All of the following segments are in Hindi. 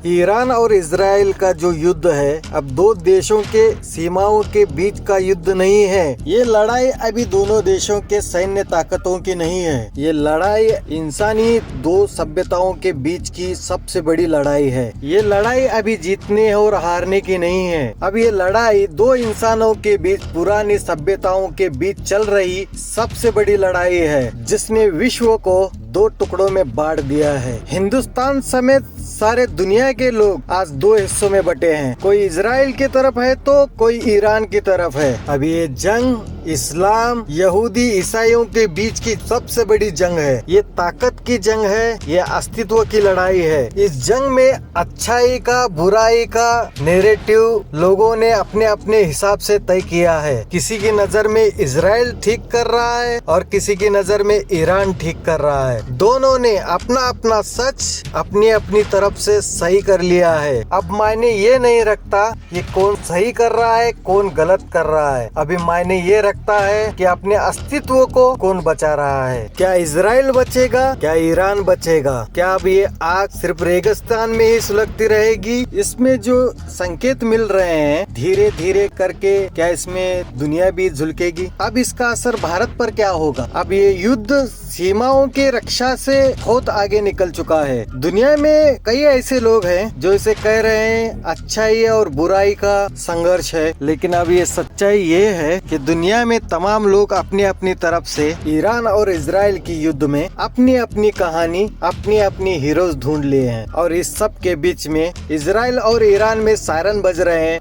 ईरान और इजराइल का जो युद्ध है अब दो देशों के सीमाओं के बीच का युद्ध नहीं है। ये लड़ाई अभी दोनों देशों के सैन्य ताकतों की नहीं है। ये लड़ाई इंसानी दो सभ्यताओं के बीच की सबसे बड़ी लड़ाई है। ये लड़ाई अभी जीतने और हारने की नहीं है। अब ये लड़ाई दो इंसानों के बीच पुरानी सभ्यताओं के बीच चल रही सबसे बड़ी लड़ाई है, जिसने विश्व को दो टुकड़ों में बांट दिया है। हिंदुस्तान समेत सारे दुनिया के लोग आज दो हिस्सों में बटे हैं। कोई इजराइल की तरफ है तो कोई ईरान की तरफ है। अब ये जंग इस्लाम यहूदी ईसाइयों के बीच की सबसे बड़ी जंग है। ये ताकत की जंग है, ये अस्तित्व की लड़ाई है। इस जंग में अच्छाई का बुराई का नैरेटिव लोगों ने अपने अपने हिसाब से तय किया है। किसी की नजर में इजराइल ठीक कर रहा है और किसी की नजर में ईरान ठीक कर रहा है। दोनों ने अपना अपना सच अपनी अपनी तरफ से सही कर लिया है। अब मायने ये नहीं रखता ये कौन सही कर रहा है कौन गलत कर रहा है। अभी मायने ये रखता है कि अपने अस्तित्व को कौन बचा रहा है। क्या इजराइल बचेगा, क्या ईरान बचेगा? क्या अब ये आग सिर्फ रेगिस्तान में ही सुलगती रहेगी? इसमें जो संकेत मिल रहे हैं धीरे धीरे करके क्या इसमें दुनिया भी झुलकेगी? अब इसका असर भारत पर क्या होगा? अब ये युद्ध सीमाओं की रक्षा से बहुत आगे निकल चुका है। दुनिया में कई ऐसे लोग हैं जो इसे कह रहे हैं अच्छाई और बुराई का संघर्ष है, लेकिन अब ये सच्चाई ये है कि दुनिया में तमाम लोग अपनी अपनी तरफ से ईरान और इजराइल की युद्ध में अपनी अपनी कहानी अपनी अपनी हीरोज ढूंढ लिए हैं। और इस सब के बीच में इजराइल और ईरान में सायरन बज रहे हैं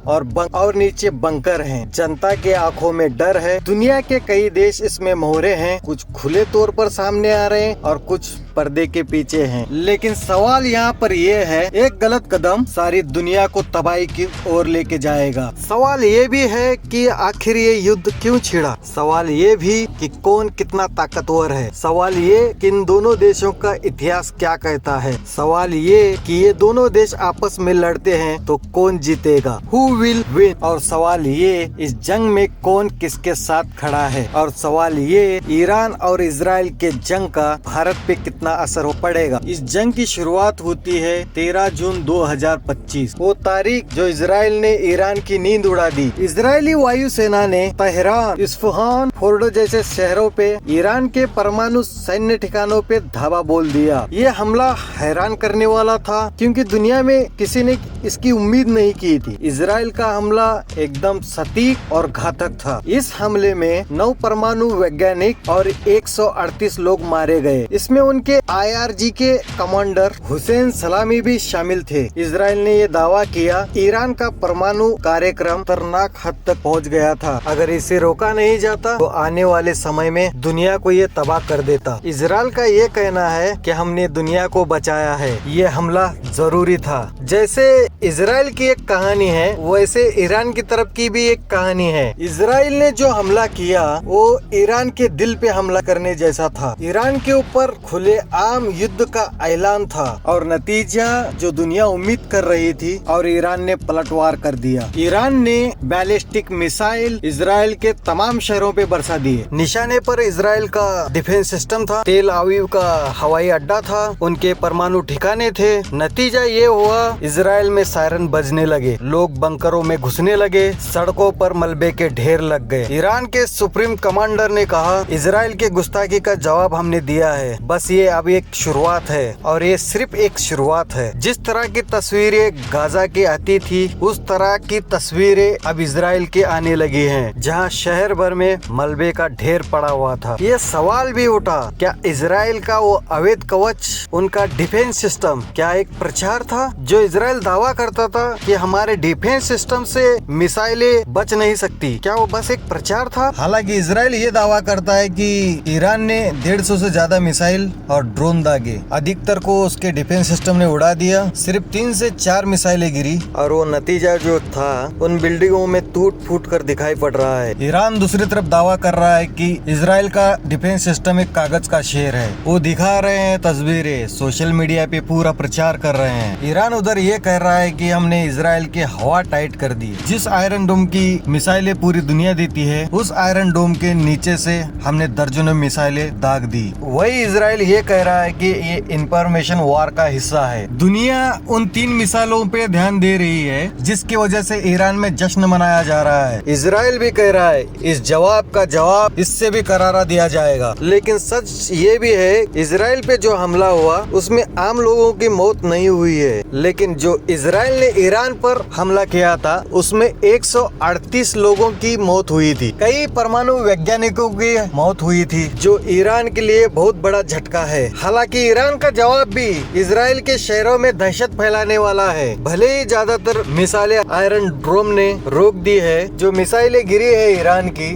और नीचे बंकर हैं। जनता के आंखों में डर है। दुनिया के कई देश इसमें मोहरे हैं, कुछ खुले तौर पर सामने आ रहे हैं और कुछ पर्दे के पीछे हैं। लेकिन सवाल यहाँ पर यह है, एक गलत कदम सारी दुनिया को तबाही की ओर लेके जाएगा। सवाल ये भी है कि आखिर ये युद्ध क्यों छिड़ा? सवाल ये भी कि कौन कितना ताकतवर है? सवाल ये कि इन दोनों देशों का इतिहास क्या कहता है? सवाल ये कि ये दोनों देश आपस में लड़ते हैं तो कौन जीतेगा? Who will win? और सवाल ये इस जंग में कौन किसके साथ खड़ा है? और सवाल ये ईरान और इजराइल के जंग का भारत पे कितना असर हो पड़ेगा? इस जंग की शुरुआत होती है 13 जून 2025, वो तारीख जो इजराइल ने ईरान की नींद उड़ा दी। इजरायली वायुसेना ने तेहरान, इस्फहान, फोर्डो जैसे शहरों पे ईरान के परमाणु सैन्य ठिकानों पे धावा बोल दिया। ये हमला हैरान करने वाला था क्योंकि दुनिया में किसी ने इसकी उम्मीद नहीं की थी। इजराइल का हमला एकदम सटीक और घातक था। इस हमले में 9 परमाणु वैज्ञानिक और 138 लोग मारे गए। इसमें उनके IRG के कमांडर हुसैन सलामी भी शामिल थे। इजराइल ने ये दावा किया ईरान का परमाणु कार्यक्रम खतरनाक हद तक पहुंच गया था। अगर इसे रोका नहीं जाता तो आने वाले समय में दुनिया को ये तबाह कर देता। इजराइल का ये कहना है कि हमने दुनिया को बचाया है, ये हमला जरूरी था। जैसे इजराइल की एक कहानी है वैसे ईरान की तरफ की भी एक कहानी है। इजराइल ने जो हमला किया वो ईरान के दिल पे हमला करने जैसा था। ईरान के ऊपर खुले आम युद्ध का ऐलान था और नतीजा जो दुनिया उम्मीद कर रही थी और ईरान ने पलटवार कर दिया। ईरान ने बैलिस्टिक मिसाइल इजराइल के तमाम शहरों पे बरसा दिए। निशाने पर इजराइल का डिफेंस सिस्टम था, तेल अवीव का हवाई अड्डा था, उनके परमाणु ठिकाने थे। नतीजा ये हुआ इजराइल में सायरन बजने लगे, लोग बंकरों में घुसने लगे, सड़कों पर मलबे के ढेर लग गए। ईरान के सुप्रीम कमांडर ने कहा इजराइल के गुस्ताखी का जवाब हमने दिया है, बस ये अब एक शुरुआत है और ये सिर्फ एक शुरुआत है। जिस तरह की तस्वीरें गाजा की आती थी उस तरह की तस्वीरें अब इजराइल के आने लगी हैं, जहां शहर भर में मलबे का ढेर पड़ा हुआ था। ये सवाल भी उठा क्या इजराइल का वो अवैध कवच, उनका डिफेंस सिस्टम क्या एक प्रचार था? जो इजराइल दावा करता था कि हमारे डिफेंस सिस्टम से मिसाइलें बच नहीं सकती, क्या वो बस एक प्रचार था? हालांकि इजराइल ये दावा करता है कि ईरान ने 150 से ज्यादा मिसाइल और ड्रोन दागे, अधिकतर को उसके डिफेंस सिस्टम ने उड़ा दिया। सिर्फ 3 से 4 मिसाइलें गिरी और वो नतीजा जो था उन बिल्डिंगों में टूट फूट कर दिखाई पड़ रहा है। ईरान दूसरी तरफ दावा कर रहा है कि इजराइल का डिफेंस सिस्टम एक कागज का शेर है। वो दिखा रहे हैं तस्वीरें, सोशल मीडिया पे पूरा प्रचार कर रहे हैं। ईरान उधर ये कह रहा है कि हमने इजराइल की हवा टाइट कर दी। जिस आयरन डोम की मिसाइलें पूरी दुनिया देती है उस आयरन डोम के नीचे से हमने दर्जनों मिसाइलें दाग दी। वही इजराइल ये कह रहा है कि ये इंफॉर्मेशन वॉर का हिस्सा है। दुनिया उन 3 मिसाइलों पे ध्यान दे रही है जिसकी वजह से ईरान में जश्न मनाया जा रहा है। इजराइल भी कह रहा है इस जवाब का जवाब इससे भी करारा दिया जाएगा। लेकिन सच ये भी है, इजराइल पे जो हमला हुआ उसमें आम लोगों की मौत नहीं हुई है, लेकिन जो इजराइल ने ईरान पर हमला किया था उसमें 138 लोगों की मौत हुई थी। कई परमाणु वैज्ञानिकों की मौत हुई थी, जो ईरान के लिए बहुत बड़ा झटका है। हालांकि ईरान का जवाब भी इजराइल के शहरों में दहशत फैलाने वाला है। भले ही ज्यादातर मिसाइलें आयरन ड्रोम ने रोक दी है, जो मिसाइलें गिरी है ईरान की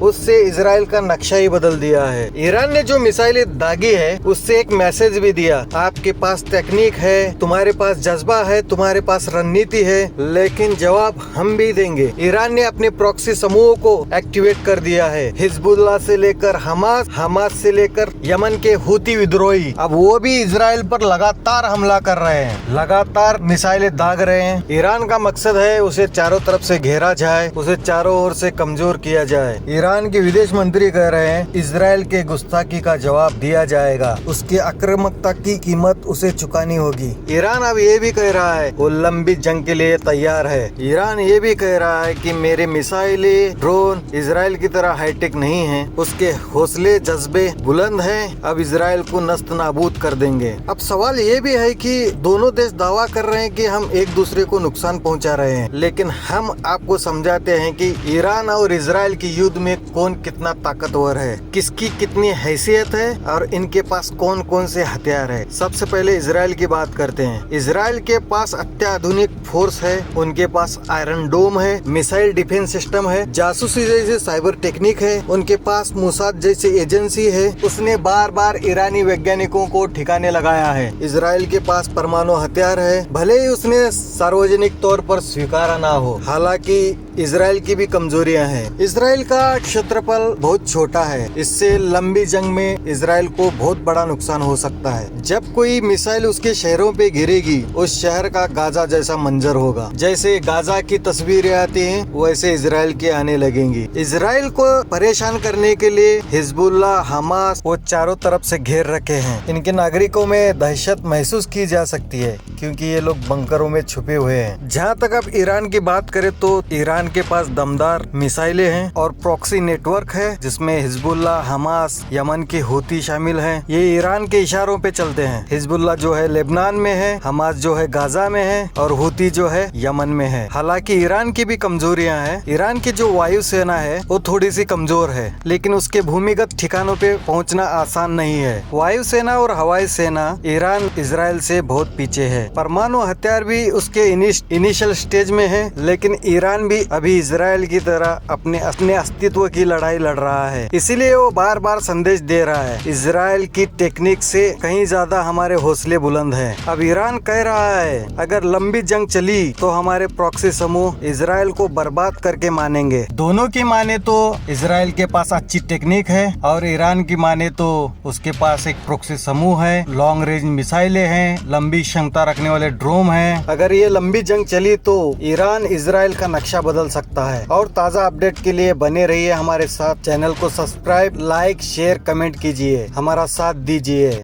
उससे इजराइल का नक्शा ही बदल दिया है। ईरान ने जो मिसाइलें दागी है उससे एक मैसेज भी दिया, आपके पास टेक्निक है, तुम्हारे पास जज्बा है, तुम्हारे पास रणनीति है, लेकिन जवाब हम भी देंगे। ईरान ने अपने प्रॉक्सी समूह को एक्टिवेट कर दिया है। हिजबुल्लाह से लेकर हमास से लेकर यमन के हुती विद्रोही अब वो भी इजराइल पर लगातार हमला कर रहे हैं, लगातार मिसाइलें दाग रहे हैं। ईरान का मकसद है उसे चारों तरफ से घेरा जाए, उसे चारों ओर से कमजोर किया जाए। ईरान के विदेश मंत्री कह रहे हैं इजराइल के गुस्ताखी का जवाब दिया जाएगा, उसकी आक्रामकता की कीमत उसे चुकानी होगी। ईरान अब ये भी कह रहा है वो लंबी जंग के लिए तैयार है। ईरान ये भी कह रहा है कि मेरे मिसाइलें ड्रोन इजराइल की तरह हाईटेक नहीं है, उसके हौसले जज्बे बुलंद हैं, अब इजराइल को नस्त नाबूद कर देंगे। अब सवाल ये भी है कि दोनों देश दावा कर रहे हैं कि हम एक दूसरे को नुकसान पहुंचा रहे हैं, लेकिन हम आपको समझाते हैं कि ईरान और इजराइल की युद्ध में कौन कितना ताकतवर है, किसकी कितनी हैसियत है और इनके पास कौन कौन से हथियार है। सबसे पहले इजराइल की बात करते हैं। इजराइल के पास अत्याधुनिक फोर्स है, उनके पास आयरन डोम है, मिसाइल डिफेंस सिस्टम है, जासूसी जैसे साइबर टेक्निक है, उनके पास मोसाद जैसी एजेंसी है। उसने बार बार ईरानी वैज्ञानिकों को ठिकाने लगाया है। इजराइल के पास परमाणु हथियार है, भले ही उसने सार्वजनिक तौर पर स्वीकारा ना हो। हालांकि इजराइल की भी कमजोरियां हैं। इजराइल का क्षेत्रफल बहुत छोटा है, इससे लंबी जंग में इजराइल को बहुत बड़ा नुकसान हो सकता है। जब कोई मिसाइल उसके शहरों पे गिरेगी उस शहर का गाजा जैसा मंजर होगा। जैसे गाजा की तस्वीरें आती हैं वैसे इजराइल के आने लगेंगी। इजराइल को परेशान करने के लिए हिजबुल्लाह हमास वो चारों तरफ से घेर रखे हैं। इनके नागरिकों में दहशत महसूस की जा सकती है क्योंकि ये लोग बंकरों में छुपे हुए हैं। जहाँ तक अब ईरान की बात करें तो ईरान के पास दमदार मिसाइलें हैं और प्रॉक्सी नेटवर्क है जिसमें हिजबुल्लाह हमास यमन के हुती शामिल हैं। ये ईरान के इशारों पे चलते हैं। हिजबुल्लाह जो है लेबनान में है, हमास जो है गाजा में है और हुती जो है यमन में है। हालांकि ईरान की भी कमजोरियां हैं। ईरान की जो वायुसेना है वो थोड़ी सी कमजोर है, लेकिन उसके भूमिगत ठिकानों पे पहुंचना आसान नहीं है। वायुसेना और हवाई सेना ईरान इजराइल से बहुत पीछे है। परमाणु हथियार भी उसके इनिशियल स्टेज में है, लेकिन ईरान भी अभी इजराइल की तरह अपने अस्तित्व की लड़ाई लड़ रहा है। इसीलिए वो बार बार संदेश दे रहा है इजराइल की टेक्निक से कहीं ज्यादा हमारे हौसले बुलंद हैं। अब ईरान कह रहा है अगर लंबी जंग चली तो हमारे प्रॉक्सी समूह इजराइल को बर्बाद करके मानेंगे। दोनों की माने तो इजराइल के पास अच्छी टेक्निक है और ईरान की माने तो उसके पास एक प्रॉक्सी समूह है, लॉन्ग रेंज मिसाइलें हैं, लंबी क्षमता रखने वाले ड्रोन हैं। अगर ये लंबी जंग चली तो ईरान इजराइल का नक्शा बदल सकता है। और ताज़ा अपडेट के लिए बने रहिए हमारे साथ। चैनल को सब्सक्राइब, लाइक, शेयर, कमेंट कीजिए, हमारा साथ दीजिए।